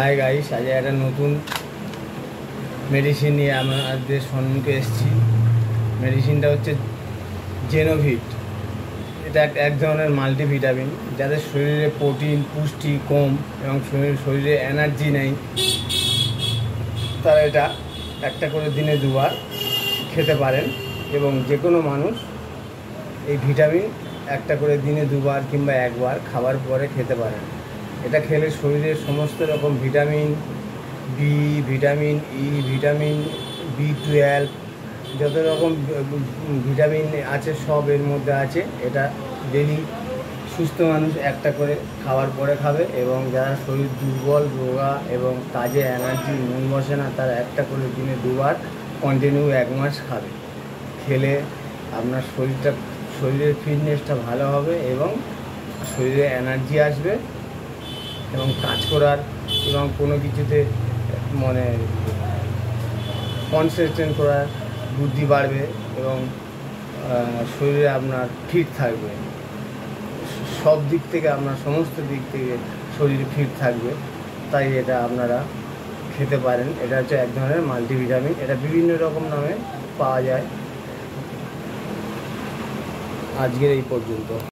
Hi guys, আজ একটা নতুন মেডিসিন নিয়ে আমাদের সম্মুখে এসেছি। মেডিসিনটা হচ্ছে জেনোভিট। এটা এক ধরনের মাল্টিভিটামিন, যাদের শরীরে প্রোটিন পুষ্টি কম এবং শরীরে এনার্জি নেই, তারা এটা একটা করে দিনে দুবার খেতে পারেন। এবং যে কোনো মানুষ এই ভিটামিন একটা করে দিনে দুবার কিংবা একবার খাবার পরে খেতে পারেন। এটা খেলে শরীরের সমস্ত রকম vitamin b, vitamin e, vitamin B12, যত রকম ভিটামিন আছে সব এর মধ্যে আছে। এটা ডেলি সুস্থ মানুষ একটা করে খাওয়ার পরে খাবে, এবং যারা শরীর দুর্বল, রোগা এবং কাজে এনার্জি মন বসে না, তারা একটা করে দিনে দুবার কন্টিনিউ 1 মাস খাবে। খেলে আপনার শরীরের ফিটনেসটা ভালো হবে এবং শরীরে এনার্জি আসবে এবং কাজ করার এবং কোনো কিছুতে মানে কনসেন্ট্রেট করার বুদ্ধি বাড়বে এবং শরীরে আপনার ফিট থাকবে। সব দিক থেকে আপনার সমস্ত দিক থেকে শরীর ফিট থাকবে। তাই এটা আপনারা খেতে পারেন। এটা হচ্ছে এক ধরনের মাল্টিভিটামিন। এটা বিভিন্ন রকম নামে পাওয়া যায়। আজকের এই পর্যন্ত।